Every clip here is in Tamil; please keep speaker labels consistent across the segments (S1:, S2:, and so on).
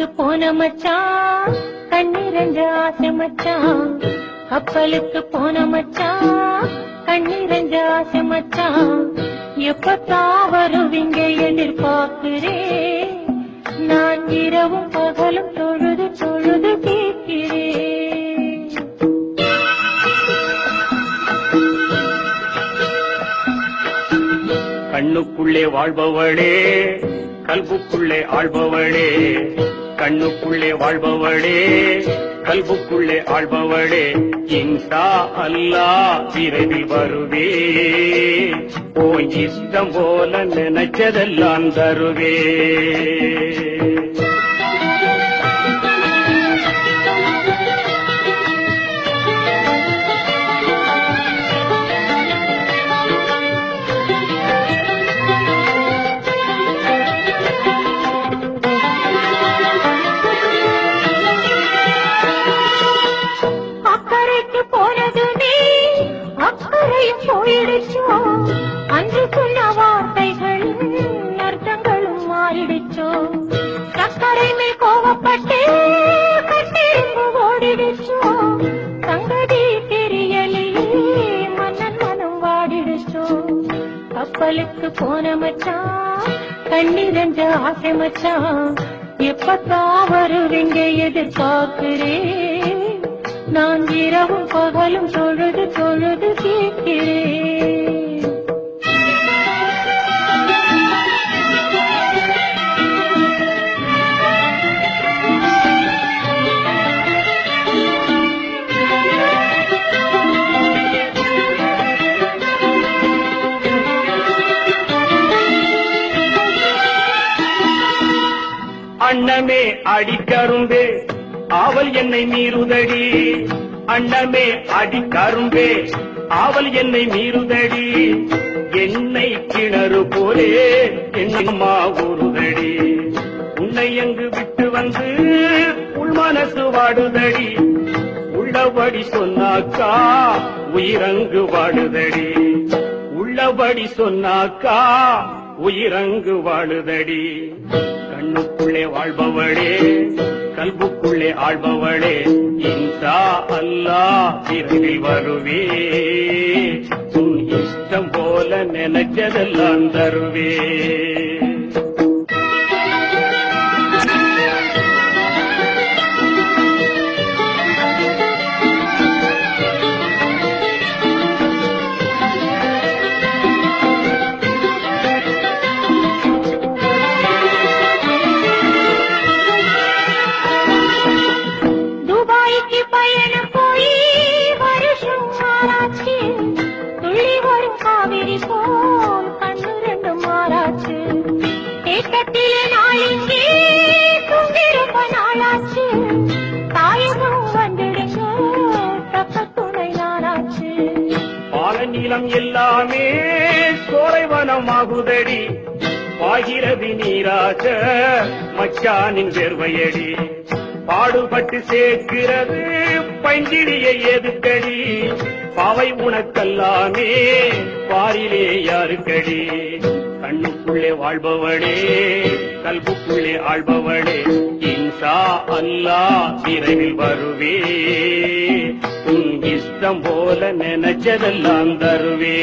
S1: கப்பலுக்கு போன மச்சான் கண்ணிரஞ்ச ஆசை மச்சான் கப்பலுக்கு போன மச்சான் கண்ணிரஞ்ச ஆசை மச்சான் எப்பத்தான் வருவீங்க எதிர்பார்க்கிறேன் நான் இரவும் பகலும் தொழுது தொழுது கேட்கிறேன்.
S2: கண்ணுக்குள்ளே வாழ்பவளே கல்புக்குள்ளே ஆள்பவளே கண்ணுக்குள்ளே வாழ்பவளே கல்புக்குள்ளே ஆள்பவளே இன்ஷா அல்லாஹ் விரைவில் வருவே ஓ இஷ்டம் போல நினைச்சதெல்லாம் தருவே.
S1: போயிடுச்சோ அன்று சொன்ன வார்த்தைகளும் அர்த்தங்களும் மாறிடுச்சோ சக்கரை மேல் கோவப்பட்டு கட்டிரும்பு ஓடிடுச்சோ சங்கதி தெரியலையே மன்னன் மனம் வாடிடுச்சோ. கப்பலுக்கு போன மச்சான் கண்ணிரஞ்ச ஆசை மச்சான் எப்பத்தான் வருவீங்க எதிர்பார்க்கிறேன் நான் இரவும் பகலும் தொழுது தொழுது கேட்கிறேன்.
S2: அண்ணமே அடிக்கரும்பே ஆவல் என்னை மீறுதடி அண்ணமே அடிக்கரும்பே ஆவல் என்னை மீறுதடி என்னை கிணறு போலே என்னம்மா ஊறுதடி உன்னை எங்கு விட்டு வந்து உள் மனசு வாடுதடி உள்ளபடி சொன்னாக்கா உயிரங்கு வாடுதடி உள்ளபடி சொன்னாக்கா உயிரங்கு வாடுதடி. கண்ணுக்குள்ளே வாழ்பவளே கல்புக்குள்ளே ஆள்பவளே இன்ஷா அல்லாஹ் விரைவில் வருவே உன் இஷ்டம் போல நினைச்சதெல்லாம் தருவே. நீளம் எல்லாமே சோலைவனமாகுதடி பாகிறது நீராக மச்சானின் வேர்வையடி பாடுபட்டு சேர்க்கிறது பைஞ்சிடியை எதுக்கடி பாவை உனக்கல்லாமே பாரிலே யாருக்கடி. கண்ணுக்குள்ளே வாழ்பவளே கல்புக்குள்ளே ஆள்பவளே இன்ஷா அல்லாஹ் விரைவில் வருவே உன் இஷ்டம் போல நினைச்சதெல்லாம் தருவே.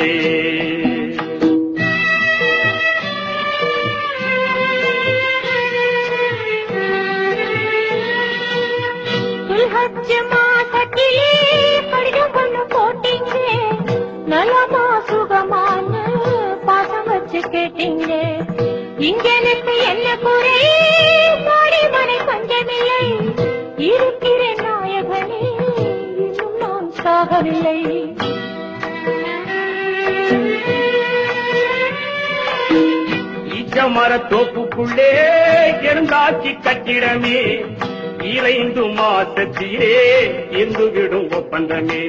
S1: மாசத்திலே கடிதம் ஒண்ணு போட்டீங்க நலமா சுகமான பாசம் வச்சு கேட்டீங்க இங்க எனக்கு என்ன குறை மாடி மனை பஞ்சமில்லை இருக்கிறேன் நாயகனே இன்னும் நான் சாகவில்லை.
S2: ஈச்சமர தோப்புக்குள்ளே இருந்தாச்சி கட்டிடமே இறைந்து மாசத்திலே இருந்து விடும் ஒப்பந்தமே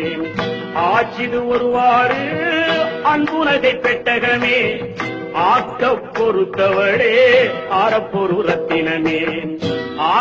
S2: ஆச்சிது ஒருவாறு அன்புனதை பெட்டகமே ஆக்க பொறுத்தவளே ஆரப்பொரு ரத்தினமே